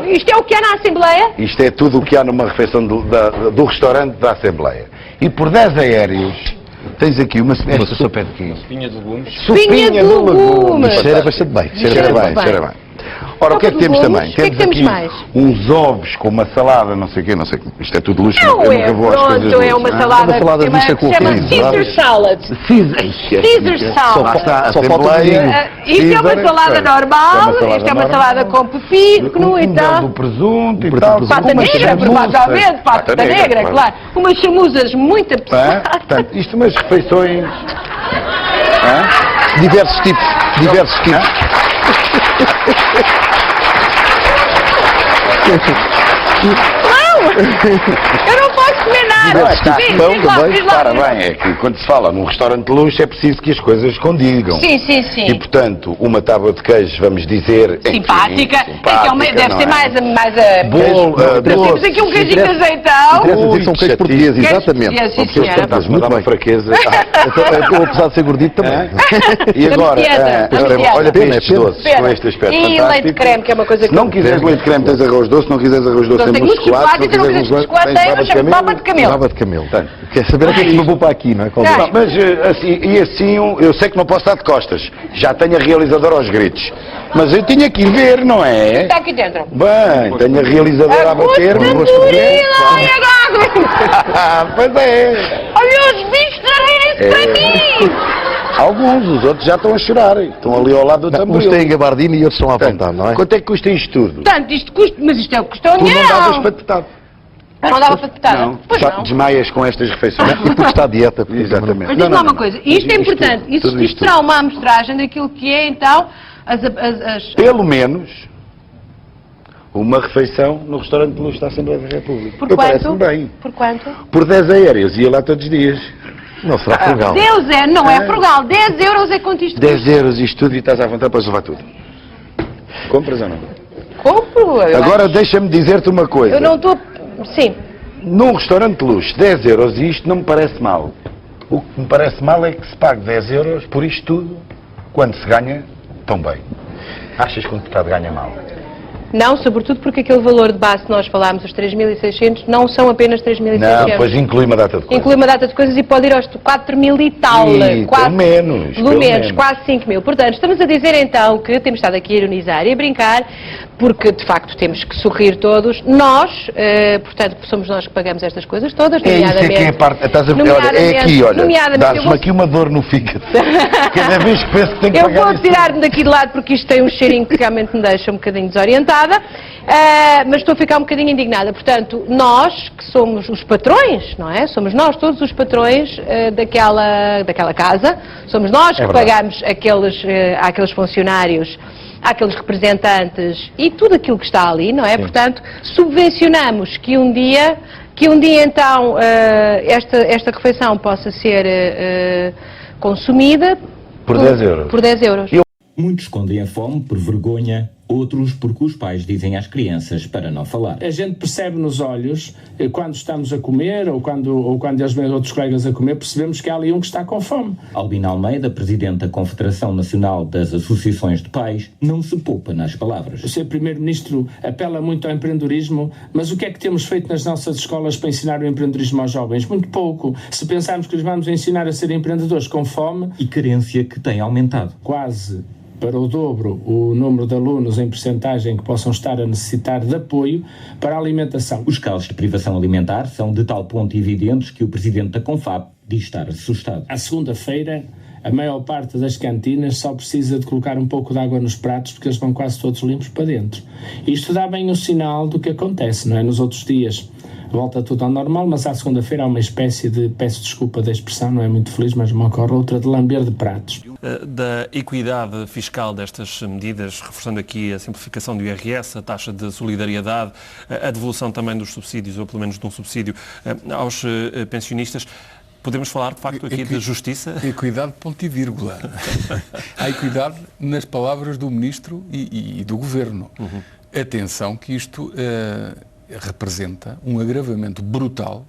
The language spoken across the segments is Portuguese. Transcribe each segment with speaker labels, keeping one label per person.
Speaker 1: Não, isto é o que há na Assembleia?
Speaker 2: Isto é tudo o que há numa refeição do restaurante da Assembleia. E por 10 aéreos, tens aqui uma sopa de quê?
Speaker 3: Sopinha de legumes.
Speaker 1: Sopinha de legumes.
Speaker 4: Cheira bastante bem.
Speaker 2: Cheira bem. Ora, o que é que temos também?
Speaker 1: O que é que temos
Speaker 2: aqui
Speaker 1: mais?
Speaker 2: uns ovos com uma salada, não sei o quê, não sei o quê. Isto é tudo luxo.
Speaker 1: Não
Speaker 2: eu
Speaker 1: é,
Speaker 2: nunca vou às coisas
Speaker 1: pronto, é
Speaker 2: luxo,
Speaker 1: uma
Speaker 2: não
Speaker 1: salada,
Speaker 4: Uma salada
Speaker 1: que
Speaker 4: mista com
Speaker 1: se chama
Speaker 4: queijo,
Speaker 1: Caesar
Speaker 4: sabe?
Speaker 1: Salad. Caesar Salad.
Speaker 2: Está a
Speaker 4: Só falta
Speaker 2: Assembleia.
Speaker 1: Isto é uma salada normal, isto é uma salada com pepino e tal.
Speaker 2: do presunto e tal.
Speaker 1: Pata negra, provavelmente, pata negra, claro. Umas chamuzas muito apetecíveis.
Speaker 2: Portanto, isto umas refeições...
Speaker 4: Diversos tipos.
Speaker 1: Não! Eu não posso comer nada! Diz lá.
Speaker 2: Para bem, é que quando se fala num restaurante de luxo é preciso que as coisas condigam.
Speaker 1: Sim.
Speaker 2: E portanto, uma tábua de queijo, vamos dizer...
Speaker 1: Simpática.
Speaker 2: Simpática,
Speaker 1: Deve ser mais
Speaker 2: Bolo,
Speaker 1: temos aqui um queijinho de azeitão.
Speaker 4: Interessa dizer que são queijos portugueses,
Speaker 1: Queijo
Speaker 4: exatamente.
Speaker 1: português, sim,
Speaker 2: Porque
Speaker 1: senhora.
Speaker 2: estás-me a dar uma fraqueza.
Speaker 4: Eu, apesar de ser gordito, também.
Speaker 2: E agora, olha para estes doces, com este aspecto
Speaker 1: E
Speaker 2: fantástico.
Speaker 1: leite de creme, que é uma coisa que...
Speaker 2: Se não quiseres leite de creme, tens arroz doce. Se não quiseres arroz doce,
Speaker 1: Não
Speaker 2: tens
Speaker 1: tenho muito chocolate,
Speaker 2: chocolate.
Speaker 1: e se não quiseres chocolate, tem baba de camelo.
Speaker 4: Baba de camelo. Quer saber o que é que me vou para aqui, não é? Qual
Speaker 1: Não.
Speaker 4: é?
Speaker 2: Mas assim, eu sei que não posso estar de costas. Já tenho a realizadora aos gritos. Mas eu tinha que ir ver, não é?
Speaker 1: Está aqui dentro.
Speaker 2: Bem, tenho a realizadora a bater-me. Pois é.
Speaker 1: Olha os bichos a rirem-se para mim!
Speaker 2: Alguns, os outros já estão a chorar. Estão ali ao lado do
Speaker 4: Uns
Speaker 2: tamboril.
Speaker 4: têm gabardina e outros estão à vontade, não é?
Speaker 2: Quanto é que custa isto tudo?
Speaker 1: Portanto, isto custa, mas isto é o que custou
Speaker 2: Tu não davas
Speaker 1: dinheiro.
Speaker 2: para tetado.
Speaker 1: Eu não dava para petada.
Speaker 2: Não.
Speaker 1: Pois não.
Speaker 2: Desmaias com estas refeições.
Speaker 4: E porque está a dieta. porque
Speaker 2: Exatamente.
Speaker 1: Mas diz-me lá uma coisa, isto é importante,
Speaker 2: tudo
Speaker 1: isto
Speaker 2: isto
Speaker 1: será uma amostragem daquilo que é então
Speaker 2: Pelo menos uma refeição no restaurante de luxo da Assembleia da República.
Speaker 1: Por
Speaker 2: Eu
Speaker 1: quanto?
Speaker 2: parece-me bem.
Speaker 1: Por quanto?
Speaker 2: Por 10 aéreos, ia lá todos os dias.
Speaker 4: Não será frugal.
Speaker 1: Deus é, não é frugal, 10 euros é quanto isto
Speaker 2: 10 euros isto tudo e estás à vontade para levar tudo. Compras ou não?
Speaker 1: compro.
Speaker 2: Agora deixa-me dizer-te uma coisa.
Speaker 1: Eu não estou... Sim.
Speaker 2: Num restaurante de luxo, 10 euros e isto não me parece mal. O que me parece mal é que se pague 10 euros por isto tudo, quando se ganha tão bem. Achas que um deputado ganha mal?
Speaker 1: Não, sobretudo porque aquele valor de base que nós falámos, os 3.600, não são apenas 3.600.
Speaker 2: Não, pois inclui uma data de coisas.
Speaker 1: Inclui uma data de coisas e pode ir aos 4.000 e tal.
Speaker 2: Pelo menos.
Speaker 1: Pelo menos, quase 5.000. Portanto, estamos a dizer então que temos estado aqui a ironizar e a brincar, porque de facto temos que sorrir todos. Nós, portanto, somos nós que pagamos estas coisas todas,
Speaker 2: É isso é que é a parte. Estás a ver, olha, é aqui, olha. Dá-me aqui uma dor no fígado. Cada vez que penso que tenho que
Speaker 1: Eu
Speaker 2: pagar
Speaker 1: vou
Speaker 2: isto.
Speaker 1: tirar-me daqui de lado porque isto tem um cheirinho que realmente me deixa um bocadinho desorientada, mas estou a ficar um bocadinho indignada. Portanto, nós que somos os patrões, não é? Somos nós todos os patrões daquela casa, somos nós que pagamos àqueles funcionários, àqueles representantes e tudo aquilo que está ali, não é? Sim. Portanto, subvencionamos que um dia então esta refeição possa ser consumida
Speaker 2: por 10 euros.
Speaker 1: Por 10 euros.
Speaker 5: Muitos escondem a fome por vergonha, outros porque os pais dizem às crianças para não falar.
Speaker 6: A gente percebe nos olhos, quando estamos a comer, ou quando eles veem outros colegas a comer, percebemos que há ali um que está com fome.
Speaker 5: Albina Almeida, presidente da Confederação Nacional das Associações de Pais, não se poupa nas palavras.
Speaker 6: O Sr. Primeiro-Ministro apela muito ao empreendedorismo, mas o que é que temos feito nas nossas escolas para ensinar o empreendedorismo aos jovens? Muito pouco. Se pensarmos que os vamos ensinar a ser empreendedores com fome...
Speaker 5: E carência que tem aumentado.
Speaker 6: Quase para o dobro o número de alunos em percentagem que possam estar a necessitar de apoio para a alimentação.
Speaker 5: Os casos de privação alimentar são de tal ponto evidentes que o presidente da Confab diz estar assustado.
Speaker 6: À segunda-feira, a maior parte das cantinas só precisa de colocar um pouco de água nos pratos porque eles vão quase todos limpos para dentro. Isto dá bem o sinal do que acontece, não é? Nos outros dias volta tudo ao normal, mas à segunda-feira há uma espécie de, peço desculpa da expressão, não é muito feliz, mas me ocorre outra, de lamber de pratos.
Speaker 3: Da equidade fiscal destas medidas, reforçando aqui a simplificação do IRS, a taxa de solidariedade, a devolução também dos subsídios, ou pelo menos de um subsídio aos pensionistas, podemos falar, de facto, aqui de justiça?
Speaker 7: Equidade, ponto e vírgula. Há equidade nas palavras do Ministro e do Governo. Atenção que isto representa um agravamento brutal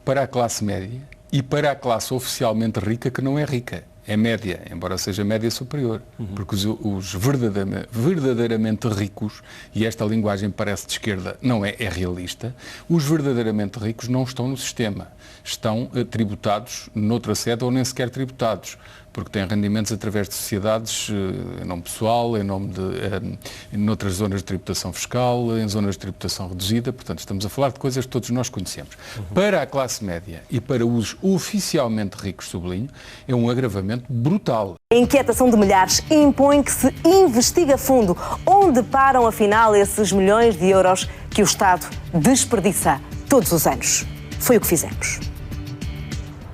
Speaker 7: para a classe média e para a classe oficialmente rica que não é rica. é média, embora seja média superior, porque os verdadeiramente ricos, e esta linguagem parece de esquerda, não é realista, os verdadeiramente ricos não estão no sistema, estão tributados noutra sede ou nem sequer tributados, porque têm rendimentos através de sociedades em nome pessoal, em outras zonas de tributação fiscal, em zonas de tributação reduzida, portanto estamos a falar de coisas que todos nós conhecemos. Para a classe média e para os oficialmente ricos, sublinho, é um agravamento brutal.
Speaker 8: A inquietação de milhares impõe que se investigue a fundo onde param afinal esses milhões de euros que o Estado desperdiça todos os anos. Foi o que fizemos.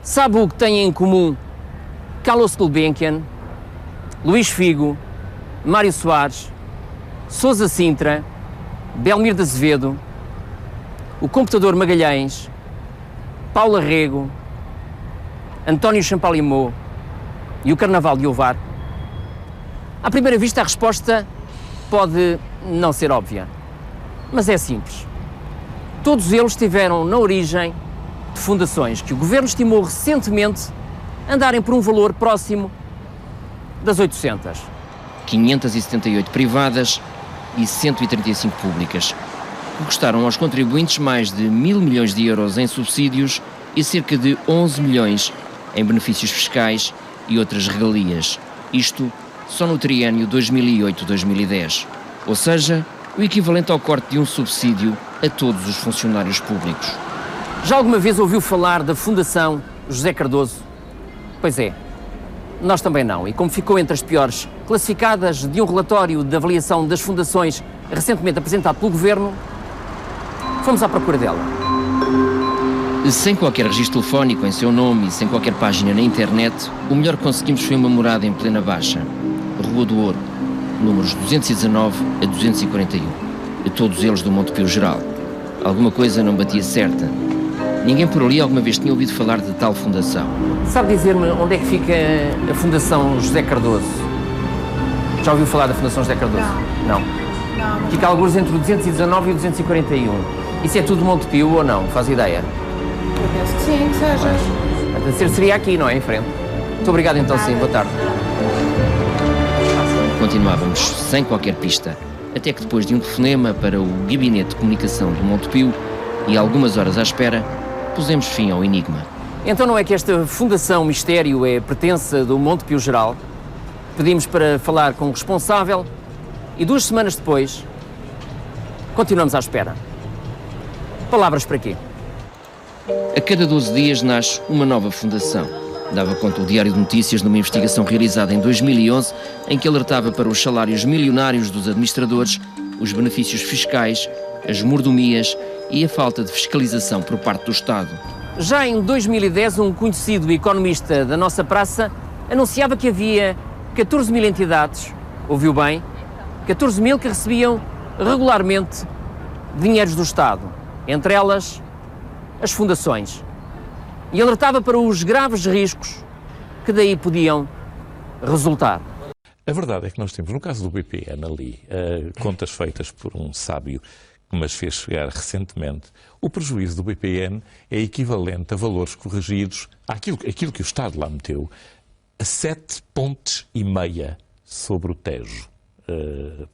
Speaker 9: Sabe o que têm em comum Carlos Gulbenkian, Luís Figo, Mário Soares, Sousa Sintra, Belmiro de Azevedo, o computador Magalhães, Paula Rego, António Champalimau e o Carnaval de Ovar? À primeira vista a resposta pode não ser óbvia, mas é simples. Todos eles tiveram na origem de fundações que o Governo estimou recentemente andarem por um valor próximo das 800. 578 privadas e 135 públicas, que custaram aos contribuintes mais de 1.000 milhões de euros em subsídios e cerca de 11 milhões em benefícios fiscais e outras regalias. Isto só no triênio 2008-2010. Ou seja, o equivalente ao corte de um subsídio a todos os funcionários públicos. Já alguma vez ouviu falar da Fundação José Cardoso? Pois é, nós também não. E como ficou entre as piores classificadas de um relatório de avaliação das fundações recentemente apresentado pelo Governo, fomos à procura dela. Sem qualquer registro telefónico em seu nome e sem qualquer página na internet, o melhor que conseguimos foi uma morada em plena Baixa, Rua do Ouro, números 219 a 241, e todos eles do Montepio Geral. Alguma coisa não batia certa. Ninguém por ali alguma vez tinha ouvido falar de tal fundação. Sabe dizer-me onde é que fica a Fundação José Cardoso? Já ouviu falar da Fundação José Cardoso? Não. Fica alguns entre o 219 e o 241. Isso é tudo Montepio ou não? Faz ideia?
Speaker 10: Eu penso que sim, que seja.
Speaker 9: Seria aqui, não é? Em frente. Muito obrigado então, sim. Boa tarde. Continuávamos sem qualquer pista, até que depois de um telefonema para o Gabinete de Comunicação do Montepio e algumas horas à espera, pusemos fim ao enigma. Então não é que esta Fundação Mistério é pertença do Montepio Geral? Pedimos para falar com o responsável e 2 semanas depois continuamos à espera. Palavras para quê? A cada 12 dias nasce uma nova fundação. Dava conta o Diário de Notícias numa investigação realizada em 2011 em que alertava para os salários milionários dos administradores, os benefícios fiscais, as mordomias e a falta de fiscalização por parte do Estado. Já em 2010, um conhecido economista da nossa praça anunciava que havia 14 mil entidades, ouviu bem, 14 mil que recebiam regularmente dinheiros do Estado, entre elas as fundações. E alertava para os graves riscos que daí podiam resultar.
Speaker 11: A verdade é que nós temos, no caso do BPN ali, contas feitas por um sábio que me as fez chegar recentemente, o prejuízo do BPN é equivalente a valores corrigidos àquilo que o Estado lá meteu, a 7,5 pontos sobre o Tejo,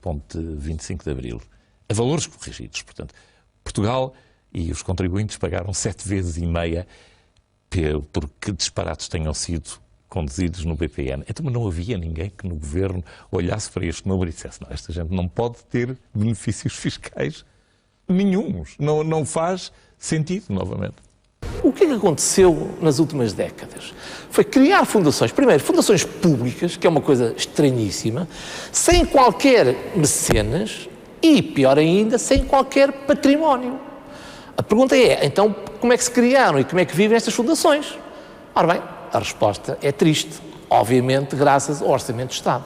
Speaker 11: ponte 25 de Abril. A valores corrigidos, portanto. Portugal e os contribuintes pagaram 7,5 vezes porque disparates tenham sido conduzidos no BPN. Então não havia ninguém que no Governo olhasse para este número e dissesse: não, esta gente não pode ter benefícios fiscais nenhuns. Não faz sentido, novamente.
Speaker 12: O que é que aconteceu nas últimas décadas? Foi criar fundações, primeiro, fundações públicas, que é uma coisa estranhíssima, sem qualquer mecenas e, pior ainda, sem qualquer património. A pergunta é, então, como é que se criaram e como é que vivem estas fundações? Ora bem, a resposta é triste, obviamente graças ao Orçamento de Estado.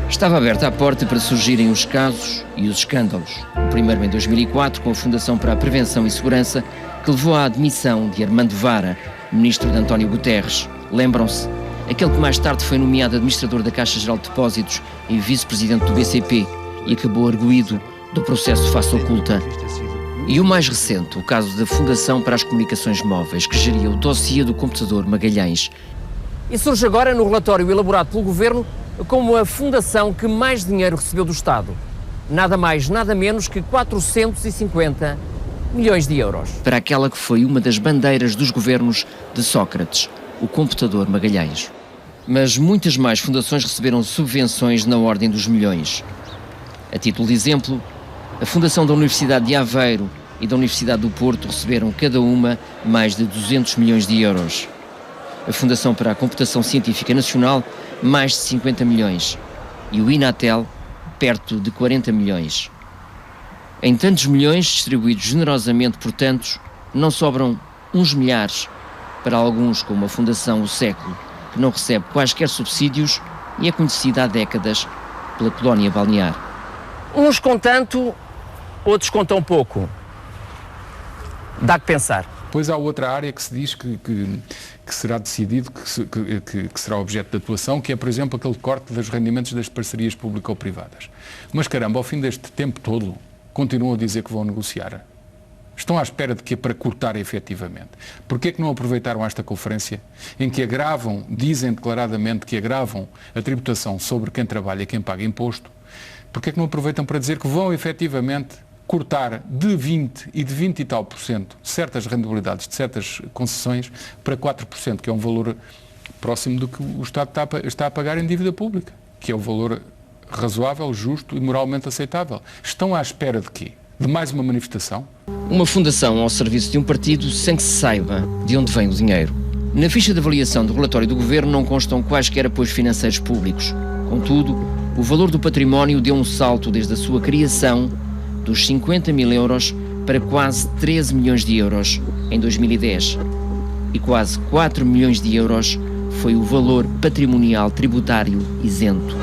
Speaker 9: Estava aberta a porta para surgirem os casos e os escândalos. O primeiro em 2004, com a Fundação para a Prevenção e Segurança, que levou à admissão de Armando Vara, ministro de António Guterres. Lembram-se? Aquele que mais tarde foi nomeado administrador da Caixa Geral de Depósitos e vice-presidente do BCP e acabou arguido do processo de face oculta. E o mais recente, o caso da Fundação para as Comunicações Móveis, que geria o dossiê do computador Magalhães. E surge agora no relatório elaborado pelo Governo como a fundação que mais dinheiro recebeu do Estado. Nada mais, nada menos que 450 milhões de euros. Para aquela que foi uma das bandeiras dos governos de Sócrates, o computador Magalhães. Mas muitas mais fundações receberam subvenções na ordem dos milhões. A título de exemplo, a Fundação da Universidade de Aveiro e da Universidade do Porto receberam cada uma mais de 200 milhões de euros. A Fundação para a Computação Científica Nacional, mais de 50 milhões. E o Inatel, perto de 40 milhões. Em tantos milhões, distribuídos generosamente por tantos, não sobram uns milhares para alguns, como a Fundação O Século, que não recebe quaisquer subsídios e é conhecida há décadas pela colónia balnear. Uns com tanto, outros com tão pouco. Dá que pensar.
Speaker 7: Depois há outra área que se diz que será decidido, que será objeto de atuação, que é, por exemplo, aquele corte dos rendimentos das parcerias público-privadas. Mas caramba, ao fim deste tempo todo, continuam a dizer que vão negociar. Estão à espera de quê para cortar efetivamente? Porquê é que não aproveitaram esta conferência em que dizem declaradamente que agravam a tributação sobre quem trabalha e quem paga imposto? Porquê é que não aproveitam para dizer que vão efetivamente cortar de 20 e tal por cento certas rendibilidades de certas concessões para 4%, que é um valor próximo do que o Estado está a pagar em dívida pública, que é o valor razoável, justo e moralmente aceitável. Estão à espera de quê? De mais uma manifestação?
Speaker 9: Uma fundação ao serviço de um partido sem que se saiba de onde vem o dinheiro. Na ficha de avaliação do relatório do Governo não constam quaisquer apoios financeiros públicos. Contudo, o valor do património deu um salto desde a sua criação dos 50 mil euros para quase 13 milhões de euros em 2010. E quase 4 milhões de euros foi o valor patrimonial tributário isento.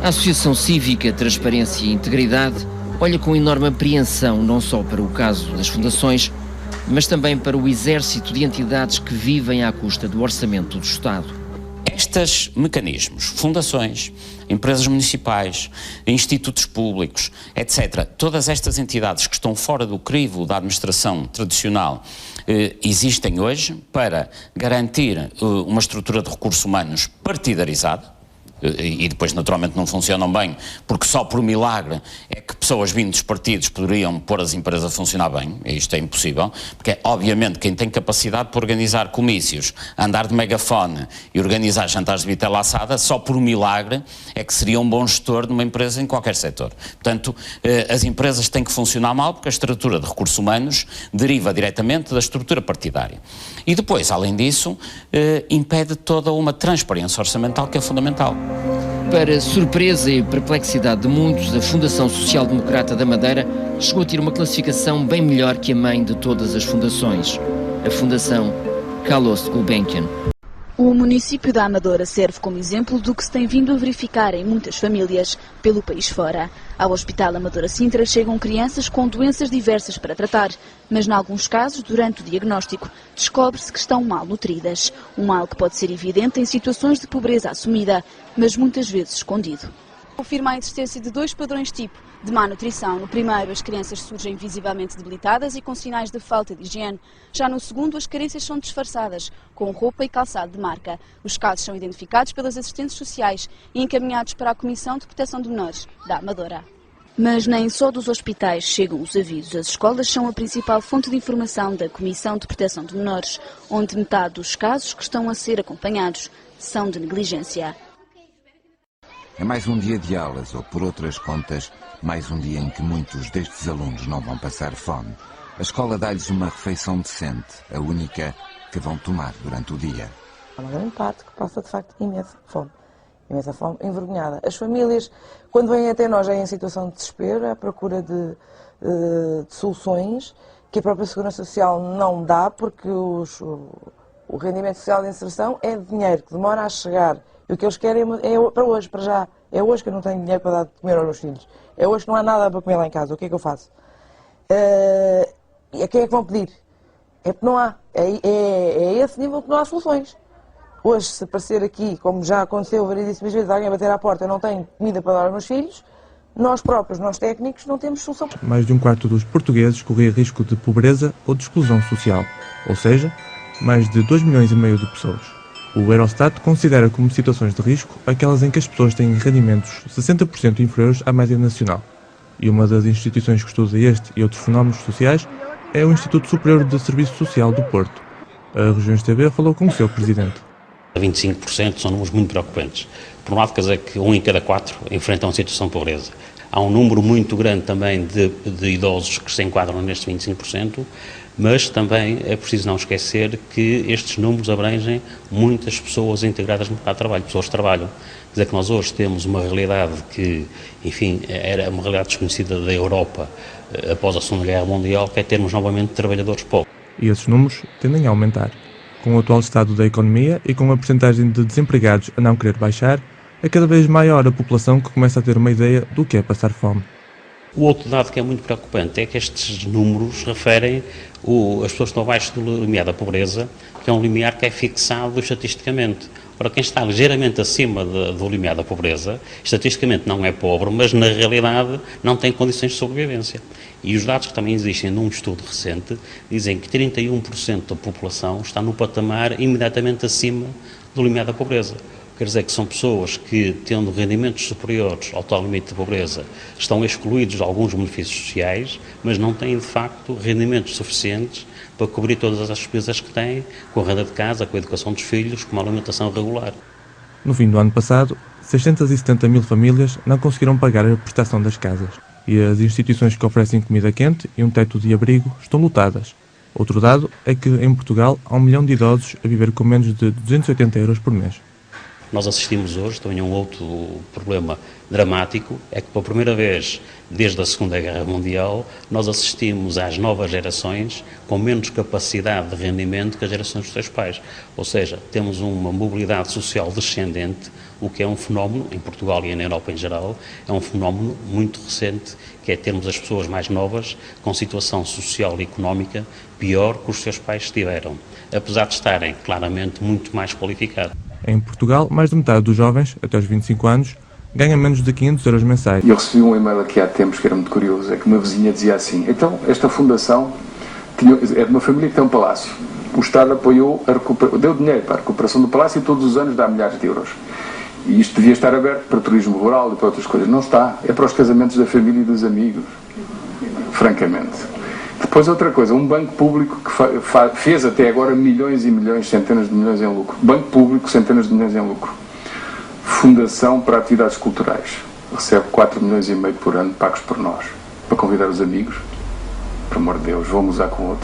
Speaker 9: A Associação Cívica Transparência e Integridade olha com enorme apreensão não só para o caso das fundações, mas também para o exército de entidades que vivem à custa do orçamento do Estado.
Speaker 13: Estes mecanismos, fundações, empresas municipais, institutos públicos, etc., todas estas entidades que estão fora do crivo da administração tradicional existem hoje para garantir uma estrutura de recursos humanos partidarizada, e depois naturalmente não funcionam bem, porque só por milagre é que pessoas vindo dos partidos poderiam pôr as empresas a funcionar bem, e isto é impossível, porque obviamente quem tem capacidade para organizar comícios, andar de megafone e organizar jantares de vitela assada, só por milagre é que seria um bom gestor de uma empresa em qualquer setor. Portanto, as empresas têm que funcionar mal porque a estrutura de recursos humanos deriva diretamente da estrutura partidária. E depois, além disso, impede toda uma transparência orçamental que é fundamental.
Speaker 9: Para surpresa e perplexidade de muitos, a Fundação Social Democrata da Madeira chegou a ter uma classificação bem melhor que a mãe de todas as fundações, a Fundação Carlos Gulbenkian.
Speaker 14: O município da Amadora serve como exemplo do que se tem vindo a verificar em muitas famílias pelo país fora. Ao Hospital Amadora Sintra chegam crianças com doenças diversas para tratar, mas em alguns casos, durante o diagnóstico, descobre-se que estão mal nutridas. Um mal que pode ser evidente em situações de pobreza assumida, mas muitas vezes escondido. Confirma a existência de dois padrões tipo de má nutrição. No primeiro, as crianças surgem visivelmente debilitadas e com sinais de falta de higiene. Já no segundo, as carências são disfarçadas, com roupa e calçado de marca. Os casos são identificados pelas assistentes sociais e encaminhados para a Comissão de Proteção de Menores da Amadora. Mas nem só dos hospitais chegam os avisos. As escolas são a principal fonte de informação da Comissão de Proteção de Menores, onde metade dos casos que estão a ser acompanhados são de negligência.
Speaker 15: É mais um dia de aulas, ou por outras contas, mais um dia em que muitos destes alunos não vão passar fome. A escola dá-lhes uma refeição decente, a única que vão tomar durante o dia.
Speaker 16: Há uma grande parte que passa, de facto, imensa fome envergonhada. As famílias, quando vêm até nós, já em situação de desespero, à procura de soluções que a própria Segurança Social não dá, porque o rendimento social de inserção é dinheiro que demora a chegar. E o que eles querem é para hoje, para já. É hoje que eu não tenho dinheiro para dar de comer aos meus filhos. É hoje que não há nada para comer lá em casa. O que é que eu faço? E a quem é que vão pedir? É porque não há. É esse nível que não há soluções. Hoje, se aparecer aqui, como já aconteceu variedíssimas vezes, alguém bater à porta e não tem comida para dar aos meus filhos, nós próprios, nós técnicos, não temos solução.
Speaker 17: Mais de um quarto dos portugueses corria risco de pobreza ou de exclusão social. Ou seja, mais de 2,5 milhões de pessoas. O Eurostat considera como situações de risco aquelas em que as pessoas têm rendimentos 60% inferiores à média nacional. E uma das instituições que estuda este e outros fenómenos sociais é o Instituto Superior de Serviço Social do Porto. A Regiões TV falou com o seu presidente.
Speaker 18: 25% são números muito preocupantes. Por um lado, quer dizer que 1 em cada 4 enfrentam a situação de pobreza. Há um número muito grande também de idosos que se enquadram nestes 25%, mas também é preciso não esquecer que estes números abrangem muitas pessoas integradas no mercado de trabalho, pessoas que trabalham. Quer dizer que nós hoje temos uma realidade que, enfim, era uma realidade desconhecida da Europa após a Segunda Guerra Mundial, que é termos novamente trabalhadores pobres.
Speaker 17: E esses números tendem a aumentar. Com o atual estado da economia e com a percentagem de desempregados a não querer baixar, é cada vez maior a população que começa a ter uma ideia do que é passar fome.
Speaker 18: O outro dado que é muito preocupante é que estes números referem as pessoas que estão abaixo do limiar da pobreza, que é um limiar que é fixado estatisticamente. Ora, quem está ligeiramente acima do limiar da pobreza, estatisticamente não é pobre, mas na realidade não tem condições de sobrevivência. E os dados que também existem num estudo recente dizem que 31% da população está no patamar imediatamente acima do limiar da pobreza. Quer dizer que são pessoas que, tendo rendimentos superiores ao tal limite de pobreza, estão excluídos de alguns benefícios sociais, mas não têm, de facto, rendimentos suficientes para cobrir todas as despesas que têm, com a renda de casa, com a educação dos filhos, com uma alimentação regular.
Speaker 17: No fim do ano passado, 670 mil famílias não conseguiram pagar a prestação das casas. E as instituições que oferecem comida quente e um teto de abrigo estão lotadas. Outro dado é que, em Portugal, há 1 milhão de idosos a viver com menos de 280 euros por mês.
Speaker 18: Nós assistimos hoje também a um outro problema dramático, é que pela primeira vez desde a Segunda Guerra Mundial nós assistimos às novas gerações com menos capacidade de rendimento que as gerações dos seus pais. Ou seja, temos uma mobilidade social descendente, o que é um fenómeno, em Portugal e na Europa em geral, é um fenómeno muito recente, que é termos as pessoas mais novas com situação social e económica pior que os seus pais tiveram, apesar de estarem claramente muito mais qualificados.
Speaker 17: Em Portugal, mais de metade dos jovens, até os 25 anos, ganha menos de 500 euros mensais.
Speaker 19: Eu recebi um e-mail aqui há tempos que era muito curioso, é que uma vizinha dizia assim: então, esta fundação é de uma família que tem um palácio. O Estado apoiou, deu dinheiro para a recuperação do palácio e todos os anos dá milhares de euros. E isto devia estar aberto para turismo rural e para outras coisas. Não está. É para os casamentos da família e dos amigos. Francamente. Depois outra coisa, um banco público que fez até agora milhões e milhões, centenas de milhões em lucro. Banco público, centenas de milhões em lucro. Fundação para atividades culturais. Recebe 4,5 milhões por ano pagos por nós. Para convidar os amigos. Por amor de Deus, vamos usar com outros.